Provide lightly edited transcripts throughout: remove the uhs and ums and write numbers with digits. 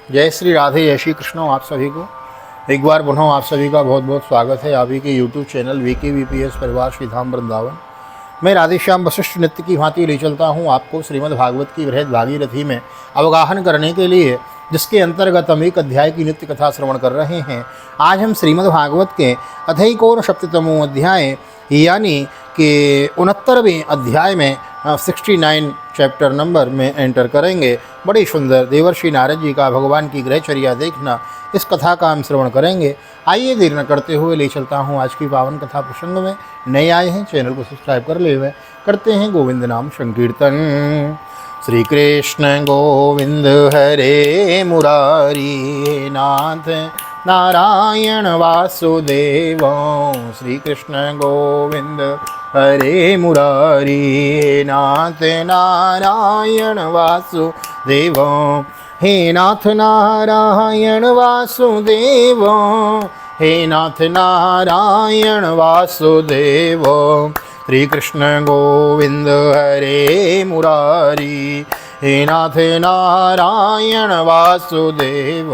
जय श्री राधे, जय श्री कृष्ण। आप सभी को एक बार पुनः आप सभी का बहुत बहुत स्वागत है आप ही के यूट्यूब चैनल VKVPS परिवार श्री धाम वृंदावन। मैं राधेश्याम वशिष्ठ नित्य की भांति ले चलता हूँ आपको श्रीमद् भागवत की बृहद भागीरथी में अवगाहन करने के लिए, जिसके अंतर्गत हम एक अध्याय की नित्य कथा श्रवण कर रहे हैं। आज हम श्रीमद् भागवत के अथैकोनसप्ततमो अध्याय यानी कि 69वें अध्याय में 69 चैप्टर नंबर में एंटर करेंगे। बड़ी सुंदर देवर्षि नारद जी का भगवान की ग्रहचर्या देखना, इस कथा का हम श्रवण करेंगे। आइए देर न करते हुए ले चलता हूँ आज की पावन कथा प्रसंग में। नए आए हैं चैनल को सब्सक्राइब कर ले हुए करते हैं गोविंद नाम संकीर्तन। श्री कृष्ण गोविंद हरे मुरारी नाथ नारायण वासुदेव। श्री कृष्ण गोविंद हरे मुरारी नाथ नारायण वासुदेव। हे नाथ नारायण वासुदेव, हे नाथ नारायण वासुदेव। श्री कृष्ण गोविंद हरे मुरारी, हे नाथ नारायण वासुदेव।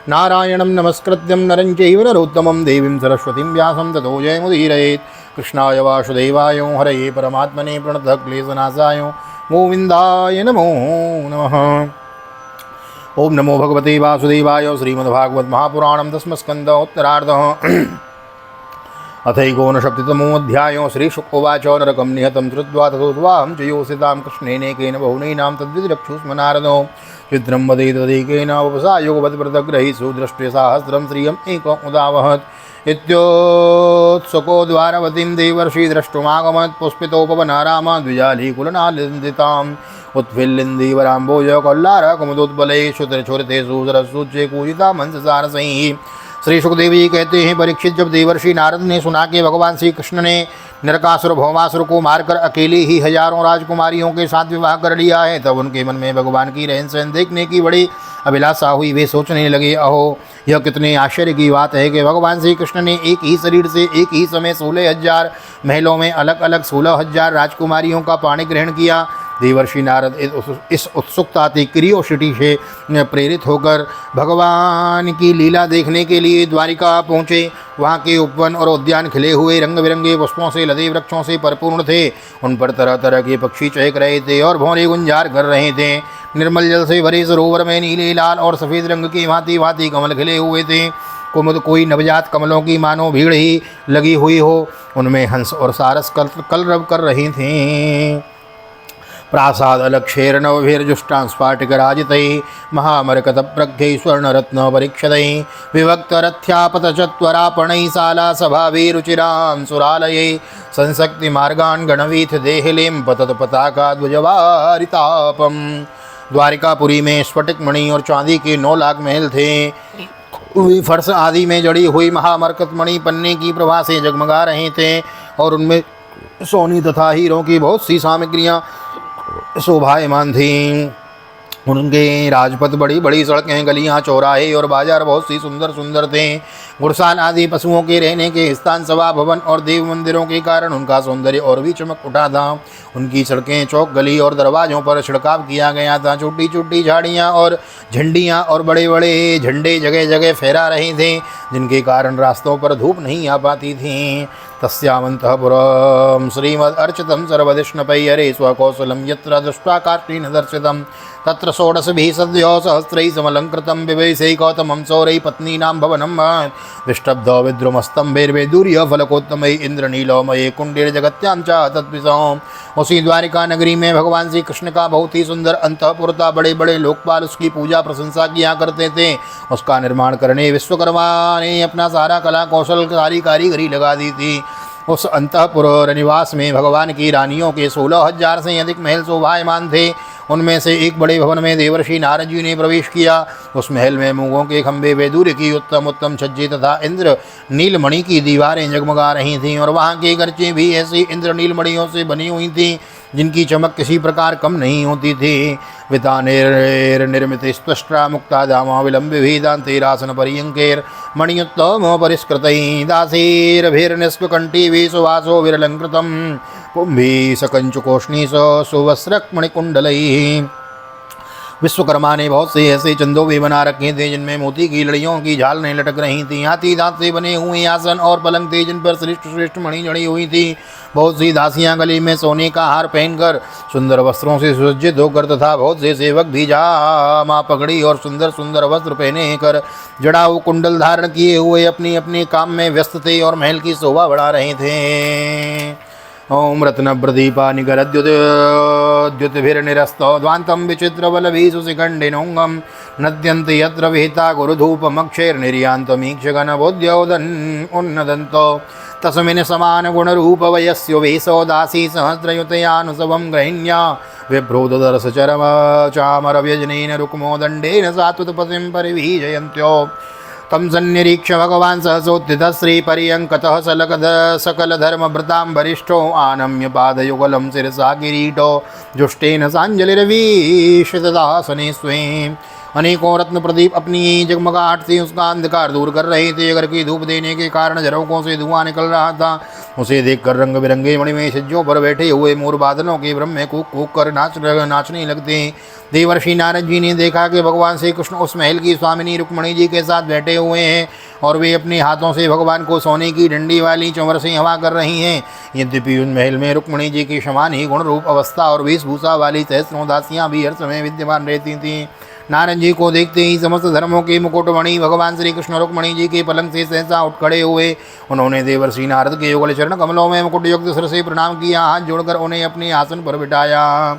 नारायणं नमस्कृत्यं नरं चैव नरोत्तमं देवीं सरस्वतीं व्यासं ततो जयमुदीरयेत्। कृष्णाय वासुदेवाय हरये परमात्मने प्रणतः क्लेशनाशाय गोविन्दाय नमो नमः। ओम नमो भगवते वासुदेवाय। श्रीमद्भागवत महापुराणं दशमस्कन्ध उत्तरार्धः। अथैकोनसप्ततमो अध्यायो। श्रीशुक उवाच नरकं निहतं श्रुत्वा ततोऽहं च योषितां कृष्णेनेकेन बहुनैनां तद्विद्रक्षुस्म नारदो। चित्रं वदेत तदेकेन उपसायोगवद्व्रतग्रहीषु दृष्ट्वा सहस्रं श्रियम् एकमुदावहत्। इत्योत्सुको द्वारवतीं देवर्षि द्रष्टुमागमत्। पुष्पितोपवनाराम द्विजालीकुलनालिन्दिताम् उत्फिल्लिन्दीवराम्बोज कल्लार कुमुदोत्पले शुत्रछुरतेषु सरस्सूच्चे कूजिता मंससारसैः। श्री सुखदेव जी कहते हैं, परीक्षित, जब देवर्षि नारद ने सुना कि भगवान श्री कृष्ण ने नरकासुर भौमासुर को मारकर अकेले ही हजारों राजकुमारियों के साथ विवाह कर लिया है, तब उनके मन में भगवान की रहन सहन देखने की बड़ी अभिलाषा हुई। वे सोचने लगे, अहो यह कितने आश्चर्य की बात है कि भगवान श्री कृष्ण ने एक ही शरीर से एक ही समय 16,000 महलों में अलग अलग 16,000 राजकुमारियों का पाणी ग्रहण किया। देवर्षि नारद इस उत्सुकता की क्यूरियोसिटी से प्रेरित होकर भगवान की लीला देखने के लिए द्वारिका पहुँचे। वहाँ के उपवन और उद्यान खिले हुए रंग बिरंगे पुष्पों से लदे वृक्षों से परिपूर्ण थे। उन पर तरह तरह के पक्षी चहक रहे थे और भौरे गुंजार कर रहे थे। निर्मल जल से भरे सरोवर में नीले, लाल और सफ़ेद रंग के भांति भांति कमल खिले हुए थे। कुमुद कोई नवजात कमलों की मानो भीड़ ही लगी हुई हो। उनमें हंस और सारस कलरव कर रहे थे। प्रासाद अलक्षेर नवभिर्जुष्टां स्फाटिकराजितैः महामरकतप्रज्ञैः स्वर्णरत्न परीक्षतैः विभक्तरथ्यापतचत्वरापणैः शालासभाभिरुचिरां सुरालयैः संशक्तिमार्गान् गणवीथ देहलीं पतत पताका ध्वजवारितापम। द्वारिकापुरी में स्फटिक मणि और चांदी के 9 लाख महल थे। वे फर्श आदि में जड़ी हुई महामरकत मणि पन्ने की प्रभा से जगमगा रहे थे और उनमें सोने तथा हीरों की बहुत सी सामग्रियाँ शोभायमान थीं। उनके राजपथ, बड़ी बड़ी सड़कें, गलियां, चौराहे और बाजार बहुत सी सुंदर सुंदर थे। गुरसाल आदि पशुओं के रहने के स्थान, सभा भवन और देव मंदिरों के कारण उनका सौंदर्य और भी चमक उठा था। उनकी सड़कें, चौक, गली और दरवाज़ों पर छिड़काव किया गया था। छोटी छोटी झाड़ियाँ और झंडियाँ और बड़े बड़े झंडे जगह जगह फहरा रहे थे, जिनके कारण रास्तों पर धूप नहीं आ पाती थी। तस्यामन्तःपुरं श्रीमदर्चितं सर्वदिष्णपैर्ये स्वकौशलं यत्र दृष्ट्वा काष्ठेन दर्शितं तत्र षोडशभिः सद्यो सहस्रैः समलङ्कृतं विवैषैः गौतमं सौरैः पत्नीनां भवनं विष्टब्ध विद्रुमस्तम्भैर्वैदूर्य फलकोत्तमैः इन्द्रनीलमये कुण्डैर्जगत्यां च तद्विषम्। उसी द्वारिका नगरी में भगवान श्री कृष्ण का बहुत ही सुंदर अंतःपुर था। बड़े बड़े लोकपाल उसकी पूजा प्रशंसा किया करते थे। उसका निर्माण करने विश्वकर्मा ने अपना सारा कला कौशल, सारी कारीगरी लगा दी थी। उस अंतःपुर निवास में भगवान की रानियों के 16,000 से अधिक महल शोभायमान थे। उनमें से एक बड़े भवन में देवर्षि नारद जी ने प्रवेश किया। उस महल में मूंगों के खंभे, वैदूर्य की उत्तम उत्तम छज्जे तथा इंद्र नीलमणि की दीवारें जगमगा रही थीं और वहाँ के गरचे भी ऐसी इंद्र नीलमणियों से बनी हुई थीं जिनकी चमक किसी प्रकार कम नहीं होती थी। वितानेर्निर्मित स्पष्टा मुक्ता दामा विलम्बिभेदान्तेरासन पर्यंकेर मणियुत्तम परिष्कृतैः दासेर्भिर्निष्कण्ठीभिः सुवासो विरलङ्कृतं पुंभिः सकञ्चुकोष्णीः सुवस्त्रक्मणिकुण्डलैः विश्वकर्मा ने बहुत से ऐसे चंदों भी बना रखे थे जिनमें मोती की लड़ियों की झालरें लटक रही थीं। हाथी दांत से बने हुए आसन और पलंग थे जिन पर श्रेष्ठ श्रेष्ठ मणि जड़ी हुई थी। बहुत सी दासियां गले में सोने का हार पहनकर सुंदर वस्त्रों से सुसज्जित होकर तथा बहुत से सेवक भी जामा पगड़ी और सुंदर सुंदर वस्त्र पहने कर जड़ाऊ कुंडल धारण किए हुए अपनी अपनी काम में व्यस्त थे और महल की शोभा बढ़ा रहे थे। ओम रत्न प्रदीपा निगरद्युतिभिर्निरस्तो ध्वान्तं विचित्रबलभीषु शिखण्डिनोऽङ्गं नद्यन्ति यत्र विहिता गुरुधूपमक्षैर्निर्यान्तमीक्षगणबोध्योदन् उन्नदन्तो तस्मिन् समानगुणरूपवयस्य वेशो दासी सहस्रयुतयानुसवं गृहिण्या विभ्रोददर्शचरम चामरव्यजनेन रुक्मोदण्डेन सात्वतपतिं परिवीजयन्त्यो तम सन्निरीक्ष भगवान् सहसोत्थित श्रीपर्यङ्कतः सकलधर्मभृतां वरिष्ठो आनम्य पादयुगलं शिरसा किरीटो जुष्टेन साञ्जलिर्वीशितदासने स्वें। अनेकों रत्न प्रदीप अपनी जगमगाहट से उसका अंधकार दूर कर रहे थे। अगर की धूप देने के कारण झरोकों से धुआं निकल रहा था। उसे देखकर रंग बिरंगे मणिमय छज्जों पर बैठे हुए मोर बादलों के भ्रम में कूक कूक कर नाचने लगते। देवर्षि नारद जी ने देखा कि भगवान श्री कृष्ण उस महल की स्वामिनी रुक्मणी जी के साथ बैठे हुए हैं और वे अपने हाथों से भगवान को सोने की डंडी वाली चंवर से हवा कर रही हैं। यद्यपि उन महल में रुक्मणी जी की समान ही गुण रूप अवस्था और वेशभूषा वाली सहस्रों दासियां भी हर समय विद्यमान रहती थीं। नारद जी को देखते ही समस्त धर्मों के मुकुटमणि भगवान श्री कृष्ण रुक्मणी जी के पलंग से सहसा उठ खड़े हुए। उन्होंने देवर्षि नारद के युगल चरण कमलों में मुकुट युक्त सिर से प्रणाम किया। हाथ जोड़कर उन्हें अपने आसन पर बिठाया।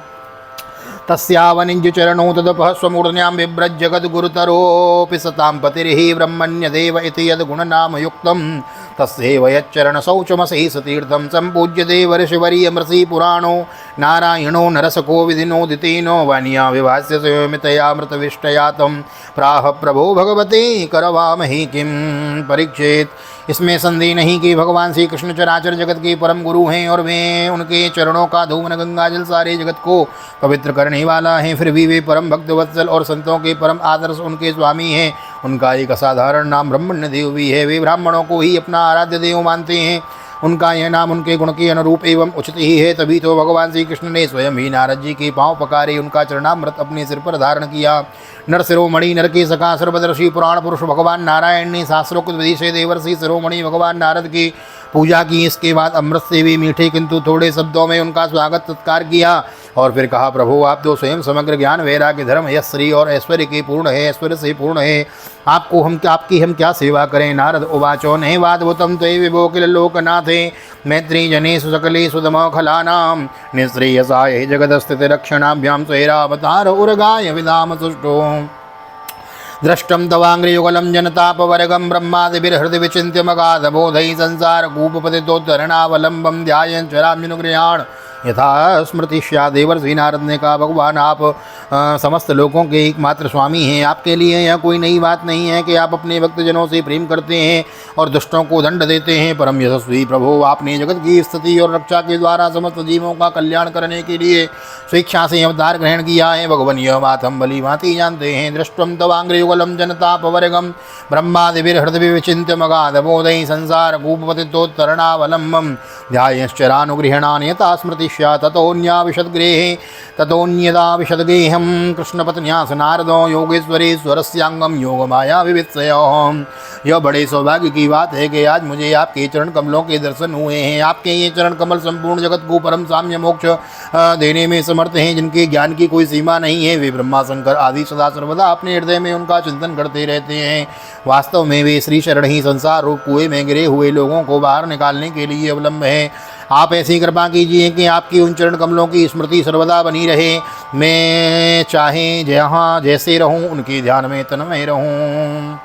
तस्यावनिज चरणों तदपः स्वमूर्ध्यां बिभ्रज जगद्गुरुतरोऽपि सतां पतिर्हि ब्रह्मण्यदेव इति यद्गुणनाम युक्तं तस्यैव यच्चरण शौचमसि सतीर्थं सम्पूज्य देवर्षिवर्यमृषि पुराणो नारायणो नरसको विधिनोदितेनो वानिया विभास्य स्वयमितयामृतविष्टया तं प्राह प्रभो भगवते करवामहि किं। परीक्षित, इसमें संदेह नहीं कि भगवान श्री कृष्ण चराचर जगत के परम गुरु हैं और वे उनके चरणों का धूमन गंगाजल सारे जगत को पवित्र करने वाला है। फिर भी वे परम भक्त वत्सल और संतों के परम आदर्श उनके स्वामी हैं। उनका एक असाधारण नाम ब्रह्मण्य देव भी है। वे ब्राह्मणों को ही अपना आराध्य देव मानते हैं। उनका यह नाम उनके गुण के अनुरूप एवं उचित ही है। तभी तो भगवान श्री कृष्ण ने स्वयं ही नारद जी के पांव पकारे उनका चरणामृत अपने सिर पर धारण किया। नर शिरोमणि नर के सखा सर्वदर्शी पुराण पुरुष भगवान नारायण ने शास्त्रोक्त विधि से देवर्षि शिरोमणि भगवान नारद की पूजा की। इसके बाद अमृत से भी मीठे किंतु थोड़े शब्दों में उनका स्वागत सत्कार किया और फिर कहा, प्रभु आप तो स्वयं समग्र ज्ञान वैराग्य धर्म यश श्री और ऐश्वर्य के पूर्ण है, ऐश्वर्य से पूर्ण है। आपकी हम क्या सेवा करें। नारद उवाचो नैवाद्भुतं त्वयि विभो किल लोकनाथे मैत्री जनेषु सकलेषु दमखलानां निःश्रेयसाय जगदस्थितिरक्षणाभ्यां स्वैरावतार उर्गाय विधाम सुष्ठो दृष्टं तवाङ्घ्रियुगलं जनतापवर्गं ब्रह्मादिभिर्हृदि विचिन्त्य मगाधबोधैः संसारकूपपतितोद्धरणावलम्बं ध्यायन् चराम्यनुगृहाण यथा स्मृति स्यात्। देवर्षि नारद ने कहा, भगवान आप समस्त लोगों के एकमात्र स्वामी हैं। आपके लिए यह कोई नई बात नहीं है कि आप अपने भक्तजनों से प्रेम करते हैं और दुष्टों को दंड देते हैं। परम यशस्वी प्रभु, आपने जगत की स्थिति और रक्षा के द्वारा समस्त जीवों का कल्याण करने के लिए स्वेच्छा से अवतार ग्रहण किया है। भगवान यह बात हम भली भांति जानते हैं। दृष्टं तवाङ्घ्रियुगलं जनतापवर्गं ब्रह्मादिभिर्हृदि विचिन्त्य मगाधबोधैः संसारकूपपतितोद्धरणावलम्बं ध्यायश्चरानुगृह्णान् यथा स्मृति स्यात्। ततोऽन्यदा विशद्गेहं कृष्णपत्न्यास नारदो योगेश्वरेश्वरस्याङ्गं योगमाया विवित्सयोः। यह बड़े सौभाग्य की बात है कि आज मुझे आपके चरण कमलों के दर्शन हुए हैं। आपके ये चरण कमल संपूर्ण जगत को परम साम्य मोक्ष देने में समर्थ हैं, जिनके ज्ञान की कोई सीमा नहीं है। वे ब्रह्मा शंकर आदि सदा सर्वदा अपने हृदय में उनका चिंतन करते रहते हैं। वास्तव में वे श्री शरण ही संसार रूप कुएं में गिरे हुए लोगों को बाहर निकालने के लिए अवलंब है। आप ऐसी कृपा कीजिए कि आपकी उन चरण कमलों की स्मृति सर्वदा बनी रहे। मैं चाहे जहाँ जैसे रहूँ उनके ध्यान में तन्मय रहूँ।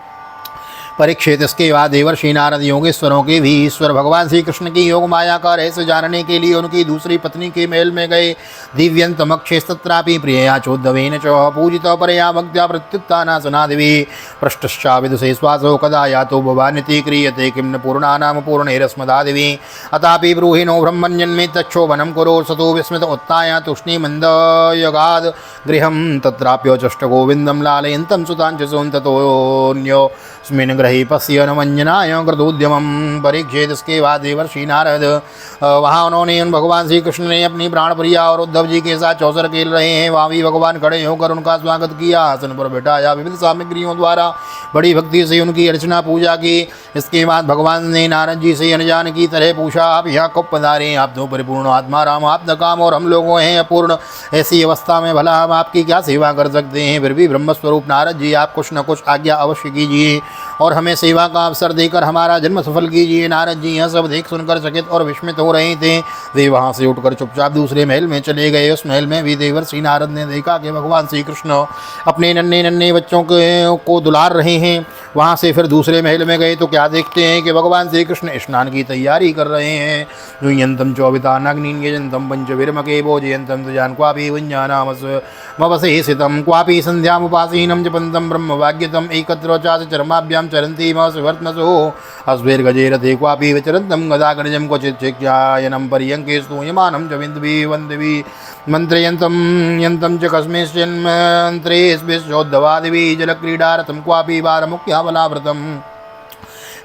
परीक्षित, इसके बाद देवर्षि नारद योगेश्वरों के भी ईश्वर भगवान श्री कृष्ण की योग माया का रहस्य जानने के लिए उनकी दूसरी पत्नी के महल में गए। दिव्यंतमक्षेस्तत्रापि प्रियया चोद्धवेन च पूजितो परया भक्त्या प्रत्युत्थाना सनादिवी पृष्ठश्चा विदुषे श्वासो कदा यातो भवानिति क्रियते किं न पूर्णानाम पूर्णैरस्मदादिवी अतापि ब्रूहि नो ब्रह्मण्यन्मे तच्छोभनं कुरो सतो विस्मित उत्थाय तूष्णीमन्दयगाद गृहं तत्राप्योचष्ट गोविन्दं लालयन्तं सुताञ्च सोऽन्ततोऽन्योऽस्मिन् ग्रही पश्यन मंजनाय कृतोद्यमम परीक्षित। इसके बाद देवर्षि नारद वहाँ उन्होंने उन भगवान श्री कृष्ण ने अपनी प्राण प्रिया और उद्धव जी के साथ चौसर खेल रहे हैं वहाँ भी भगवान खड़े होकर उनका स्वागत किया, आसन पर बैठाया, विविध सामग्रियों द्वारा बड़ी भक्ति से उनकी अर्चना पूजा की। इसके बाद भगवान ने नारद जी से अनजान की तरह पूछा, आप यहाँ कब पधारे? आप तो परिपूर्ण आत्मा राम, आप न काम और हम लोगों हैं अपूर्ण, ऐसी अवस्था में भला हम आपकी क्या सेवा कर सकते हैं? फिर भी ब्रह्मस्वरूप नारद जी आप कुछ न कुछ आज्ञा अवश्य कीजिए और हमें सेवा का अवसर देकर हमारा जन्म सफल कीजिए। नारद जी यह सब देख सुनकर चकित और विस्मित हो रहे थे। वे वहाँ से उठकर चुपचाप दूसरे महल में चले गए। उस महल में भी देवर्षि नारद ने देखा कि भगवान श्री कृष्ण अपने नन्हे नन्हे बच्चों को दुलार रहे हैं। वहाँ से फिर दूसरे महल में गए तो क्या देखते हैं कि भगवान श्री कृष्ण स्नान की तैयारी कर रहे हैं। यूयंतम चौबितानाग्निजंतम पंचवीरमके भोजयंतम तुजान क्वापि वंजानामस मवसे स्थितम क्वापि संध्यामुपासीनं जपन्तं ब्रह्मवाग्यतम एकत्र चास चरमाभ्यां चरन्ति मवसवर्त्मसो अस्वेर्गजेरथे क्वापि विचरन्तं गदागणजं क्वचित् शिक्षायनं पर्यङ्के स्तूयमानं च विन्द्वी वन्द्वी मंत्रयन्तं यन्तं च कस्मिंश्चिन्मन्त्रेऽस्मिंश्चोद्धवादिभिः जलक्रीडारतं क्वापि वारमुख्याबलावृतम्।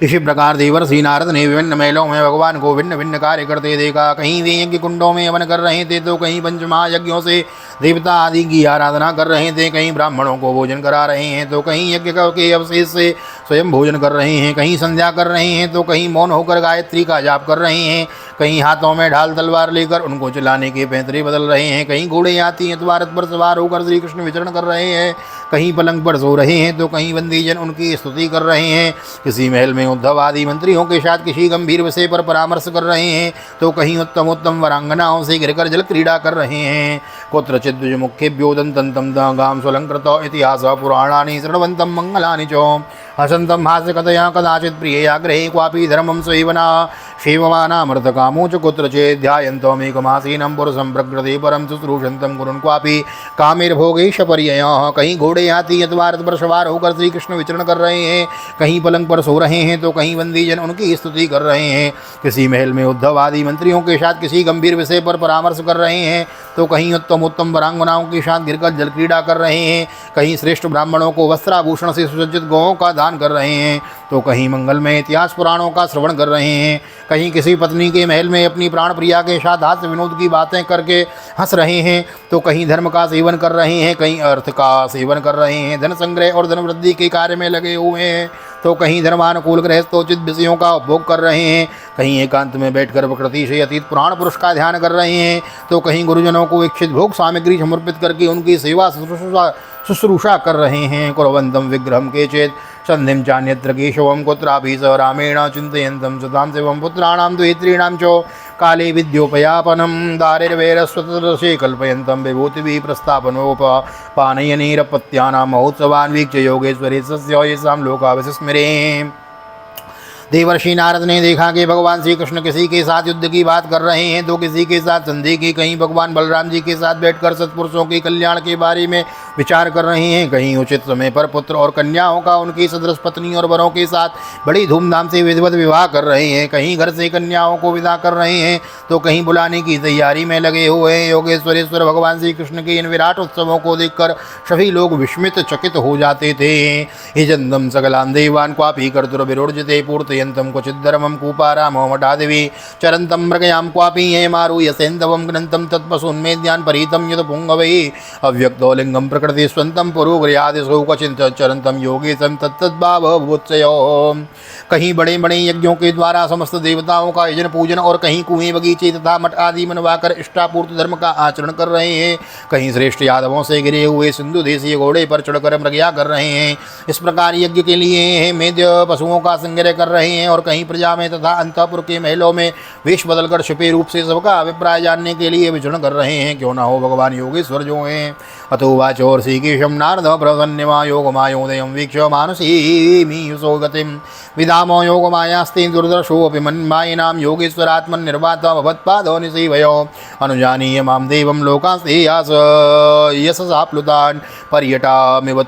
इसी प्रकार देवर्षि नारद ने विभिन्न महलों में भगवान को भिन्न भिन्न कार्य करते देखा। कहीं वे यज्ञ कुंडों में हवन कर रहे थे तो कहीं पंचमहायज्ञों से देवता आदि की आराधना कर रहे थे, कहीं ब्राह्मणों को भोजन करा रहे हैं तो कहीं यज्ञ के अवशेष से स्वयं भोजन कर रहे हैं, कहीं संध्या कर रहे हैं तो कहीं मौन होकर गायत्री का जाप कर रहे हैं, कहीं हाथों में ढाल तलवार लेकर उनको चलाने के पैंतरे बदल रहे हैं, कहीं घोड़े हाथी अथवा रथ पर सवार होकर श्री कृष्ण विचरण कर रहे हैं, कहीं पलंग पर सो रहे हैं तो कहीं बंदीजन उनकी स्तुति कर रहे हैं, किसी महल में उद्धव आदि मंत्रियों के साथ किसी गंभीर विषय पर परामर्श कर रहे हैं तो कहीं उत्तम उत्तम वरांगनाओं से घिरकर जल क्रीड़ा कर रहे हैं। कुत्रचित् द्विजमुखेभ्यो दन्तन्तं गां स्वलंकृतो इतिहास पुराणानि शृण्वन्तं मंगलानि च हसन्तं हास्यकथया कदाचित् प्रियया गृहे क्वापि धर्मं सेवना सेवमानामर्थकामो च कुत्रचित् ध्यायन्तमेकमासीनं पुरुषं प्रकृते परं शुश्रूषन्तं कुरुन् क्वापि कामेर्भोगेश पर्ययः। कहीं घोड़े हाथी अथवा रथ पर सवार होकर श्री कृष्ण विचरण कर रहे हैं, कहीं पलंग पर सो रहे हैं तो कहीं बंदीजन उनकी स्तुति कर रहे हैं, किसी महल में उद्धव आदि मंत्रियों के साथ किसी गंभीर विषय पर परामर्श कर रहे हैं तो कहीं उत्तम उत्तम वरांगनाओं के साथ गिरकर जल क्रीड़ा कर रहे हैं, कहीं श्रेष्ठ ब्राह्मणों को वस्त्राभूषण से सुसज्जित गौओं का दान कर रहे हैं तो कहीं मंगलमय इतिहास पुराणों का श्रवण कर रहे हैं, कहीं किसी पत्नी के महल में अपनी प्राण प्रिया के साथ हास्य विनोद की बातें करके हंस रहे हैं तो कहीं धर्म का सेवन कर रहे हैं, कहीं अर्थ का सेवन कर रहे हैं, धन संग्रह और धन वृद्धि के कार्य में लगे हुए हैं तो कहीं धर्मानुकूल गृहस्थोचित विषयों का उपभोग कर रहे हैं, कहीं एकांत में बैठकर प्रकृति से अतीत पुराण पुरुष का ध्यान कर रहे हैं तो कहीं गुरुजनों को इच्छित भोग सामग्री समर्पित करके उनकी सेवा शुश्रूषा कर रहे हैं। कुर्वन्तं विग्रहं केचित् सन्धिं चान्यत्र केशवं कुत्रापि स रामेण चिन्तयन्तं सतां शिवं पुत्राणां द्वित्रीणां च काले विद्योपयापनं दारिर्वैरस्वतरसे कल्पयन्तं विभूतिभिः प्रस्तापनोपपानयनेरपत्यानां महोत्सवान् वीक्ष्य योगेश्वरे सस्य येषां लोका विस्मरे। देवर्षि नारद ने देखा कि भगवान श्री कृष्ण किसी के साथ युद्ध की बात कर रहे हैं तो किसी के साथ संधि की, कहीं भगवान बलराम जी के साथ बैठकर सत्पुरुषों के कल्याण के बारे में विचार कर रहे हैं, कहीं उचित समय पर पुत्र और कन्याओं का उनकी सदृश पत्नी और वरों के साथ बड़ी धूमधाम से विधिवत विवाह कर रहे हैं, कहीं घर से कन्याओं को विदा कर रहे हैं तो कहीं बुलाने की तैयारी में लगे हुए हैं। योगेश्वरेश्वर भगवान श्री कृष्ण के इन विराट उत्सवों को देखकर सभी लोग विस्मित चकित हो जाते थे। हिजन्दं सकलान् देवान् क्वापि कर्तुर्विरोर्जिते पूर्तयन्तं क्वचिद्धर्मं कूपारामो मठादेवी चरन्तं मृगयां क्वापि हेमारुह्यसेन्दवं ग्रन्थं तत्पशून्मेद्यान् परीतं यत् पुङ्गवै अव्यक्तो लिङ्गं प्रकृतिस्वन्तं पुरुगृहादिषु क्वचित् चरन्तं योगेशं तत्तद्भावभूत्सयो। कहीं बड़े बड़े यज्ञों के द्वारा समस्त देवताओं का यजन पूजन और कहीं कुएं बगीचे तथा मठ आदि मनवाकर इष्टापूर्त धर्म का आचरण कर रहे हैं, कहीं श्रेष्ठ यादवों से घिरे हुए सिंधु देशीय घोड़े पर चढ़कर मृगया कर रहे हैं। इस प्रकार यज्ञ के लिए मेद्य पशुओं का संग्रह कर रहे हैं और कहीं प्रजा में तथा अंतःपुर के महलों में वेश बदलकर छिपे रूप से सबका अभिप्राय जानने के लिए विचरण कर रहे हैं। क्यों ना हो भगवान योगेश्वर जो हैं। अथोवाच और श्रीकेशम नारद प्रसन्नमा योगमायोदयं वीक्ष मानसीमीयुषो गतिं विदामो योगमायास्ते दुर्दर्शोऽपि मन्मायिनां योगेश्वरात्मन्निर्वाता भवत्पादो निसेवयो अनुजानीय मां देवं लोकास्ते यास यशसा प्लुतान् पर्यटामिव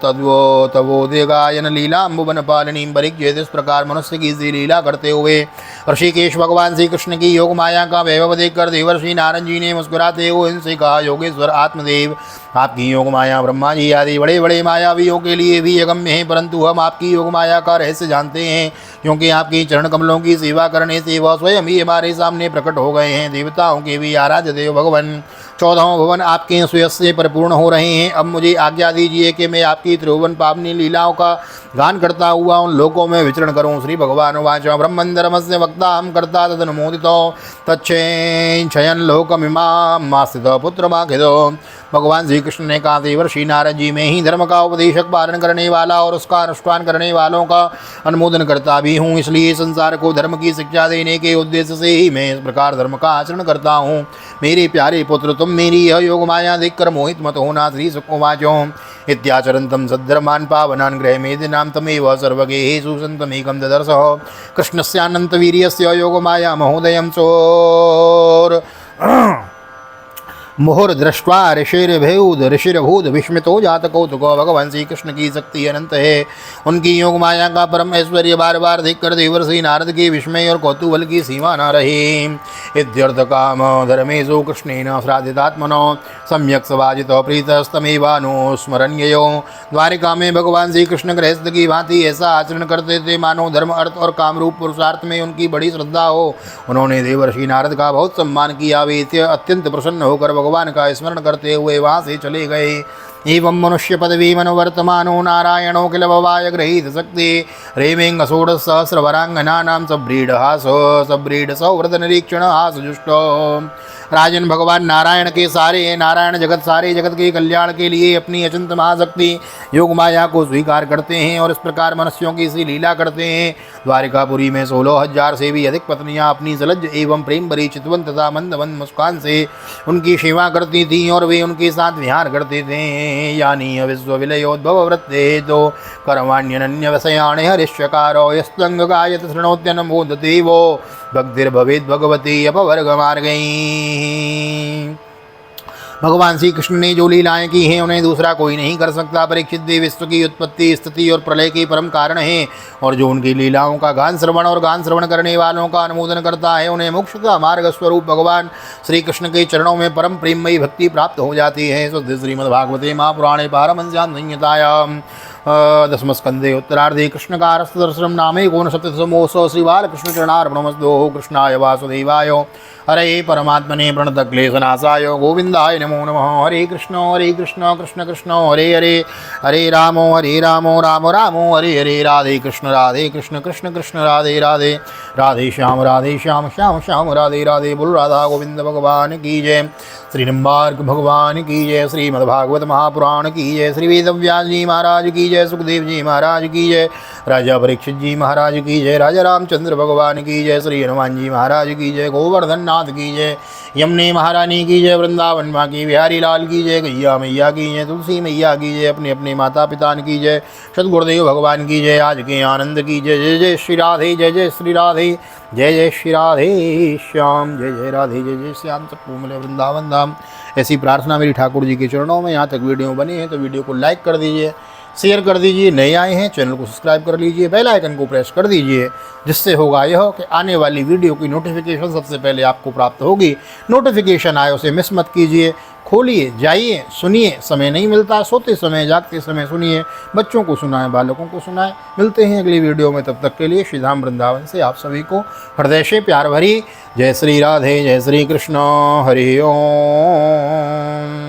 तवोदेगायन लीलाम्बुवन पालनीं परिज्ञेत। इस प्रकार मनुष्य की सी लीला करते हुए ऋषिकेश भगवान श्री कृष्ण की योग माया का वैभव देखकर देवर्षि नारद जी ने मुस्कुराते हुए इनसे कहा, योगेश्वर आत्मदेव आपकी योग माया ब्रह्मा जी आदि बड़े बड़े मायावियों के लिए भी अगम्य है, परंतु हम आपकी योग माया का रहस्य जानते हैं, क्योंकि आपकी चरण कमलों की सेवा करने से वह स्वयं ही हमारे सामने प्रकट हो गए हैं। देवताओं के भी आराध्य देव भगवान 14 भवन आपके सुयश से परिपूर्ण हो रहे हैं। अब मुझे आज्ञा दीजिए कि मैं आपकी त्रिभुवन पावनी लीलाओं का गान करता हुआ उन लोकों में विचरण करूं। श्री भगवान वाच ब्रह्मंदरमस्य वक्ता हम करता तदनुमोदितो तच्छयन लोकमिमास्थित पुत्रमाखिदो। भगवान श्री कृष्ण ने कहा, देवर्षि नारद जी, मैं ही धर्म का उपदेशक पालन करने वाला और उसका अनुष्ठान करने वालों का अनुमोदन करता भी हूँ। इसलिए संसार को धर्म की शिक्षा देने के उद्देश्य से ही मैं इस प्रकार धर्म का आचरण करता हूँ। मेरे प्यारे पुत्र, तुम मेरी यह योग माया देखकर मोहित मत होना। श्री सुकुवाचो इत्याचरन्तं सद्धर्मान् पावनान् गृहमेदिनां तमेव सर्वगेहेषु सन्तमेकं ददर्श। कृष्णस्यानन्तवीर्यस्य योगमाया महोदयं चोर मुहुर दृष्ट्वा ऋषिर्भूत विस्मितो जात कौतुको। भगवान श्री कृष्ण की शक्ति अनंत है, उनकी योग माया का परम ऐश्वर्य बार बार देखकर देवर्षि नारद के विस्मय और कौतूहल की सीमा न रही। इत्यर्थ काम धर्मेषु कृष्णेन श्राद्धितात्मनो सम्यक सवाजितो प्रीतस्तमेवानुस्मरणीयो। द्वारिका में भगवान श्री कृष्ण गृहस्थ की भांति ऐसा आचरण करते थे मानो धर्म अर्थ और काम रूप पुरुषार्थ में उनकी बड़ी श्रद्धा हो। उन्होंने देवर्षि नारद का बहुत सम्मान किया। वे अत्यंत प्रसन्न होकर भगवान का स्मरण करते हुए वहाँ से चले गए। एवं मनुष्य पदवी मनोवर्तमानो नारायणो किल भवाय गृहीत शक्ति रेमेंग षोडश सहस्रवरांगनानां सब्रीड सौव्रत निरीक्षण हास जुष्टो। राजन, भगवान नारायण के नारायण सारे जगत के कल्याण के लिए अपनी अचिंत महाशक्ति योग माया को स्वीकार करते हैं और इस प्रकार मनुष्यों की सी लीला करते हैं। द्वारिकापुरी में 16,000 से भी अधिक पत्नियां अपनी सलज्ज एवं प्रेम भरी चितवन तथा मंदमंद मुस्कान से उनकी सेवा करती थीं और वे उनके साथ विहार करते थे। यानी विश्व विलयोद्भव वृत्ते तो कर्माण्यनन्य वसयाणे हरिश्चकारो यस्तंग गायत शृणोत्यन मोदते वो भक्तिर्भवेद भगवती अपवर्ग मार्गई। भगवान श्री कृष्ण ने जो लीलाएं की हैं उन्हें दूसरा कोई नहीं कर सकता। परीक्षित देव विश्व की उत्पत्ति, स्थिति और प्रलय के परम कारण हैं और जो उनकी लीलाओं का गान श्रवण करने वालों का अनुमोदन करता है उन्हें मोक्ष का मार्ग स्वरूप भगवान श्री कृष्ण के चरणों में परम प्रेममयी भक्ति प्राप्त हो जाती है। शुद्ध श्रीमद्भागवते महापुराणे पारमहंस्यां संहितायां दशमस्कंदे उत्तरार्धे कृष्णकारस्तदर्शनं नामैकोनसप्ततितमोऽध्यायः। श्रीबालकृष्ण चरणार्पणमस्तु। कृष्णाय वासुदेवाय हरे परमात्मने प्रणतक्लेशनाशाय गोविंदाय नमो नमः। हरे कृष्ण कृष्ण कृष्ण हरे हरे, हरे राम राम राम हरे हरे। राधे कृष्ण कृष्ण कृष्ण राधे राधे, राधे श्याम श्याम श्याम राधे राधे। बोल राधा गोविंद भगवान की जय। श्री निम्बार्क भगवान की जय। श्रीमद्भागवत महापुराण की जय। श्री वेदव्यास जी महाराज की जय। सुखदेव जी महाराज की जय। राजा परीक्षित जी महाराज की जय। राजा रामचंद्र भगवान की जय। श्री हनुमान जी महाराज की जय। गोवर्धन नाथ की जय। यमुने महारानी की जय। वृंदावन माँ की बिहारी लाल की जय। गैया मैया की जय। तुलसी मैया की जय। अपने अपने माता पिता की जय। सदगुरुदेव भगवान की जय। आज के आनंद की जय। जय जय श्री राधे, जय जय श्री राधे, जय जय श्री राधे श्याम, जय जय राधे, जय जय श्याम। सबको मिले वृंदावन धाम। ऐसी प्रार्थना मेरी ठाकुर जी के चरणों में। यहाँ तक वीडियो बनी है तो वीडियो को लाइक कर दीजिए, शेयर कर दीजिए। नए आए हैं चैनल को सब्सक्राइब कर लीजिए, बेल आइकन को प्रेस कर दीजिए, जिससे होगा यह कि आने वाली वीडियो की नोटिफिकेशन सबसे पहले आपको प्राप्त होगी। नोटिफिकेशन आए उसे मिस मत कीजिए। खोलिए, जाइए, सुनिए। समय नहीं मिलता, सोते समय जागते समय सुनिए। बच्चों को सुनाएं, बालकों को सुनाएं। मिलते हैं अगली वीडियो में, तब तक के लिए श्री धाम वृंदावन से आप सभी को हृदय से प्यार भरी जय श्री राधे, जय श्री कृष्ण, हरि ओम।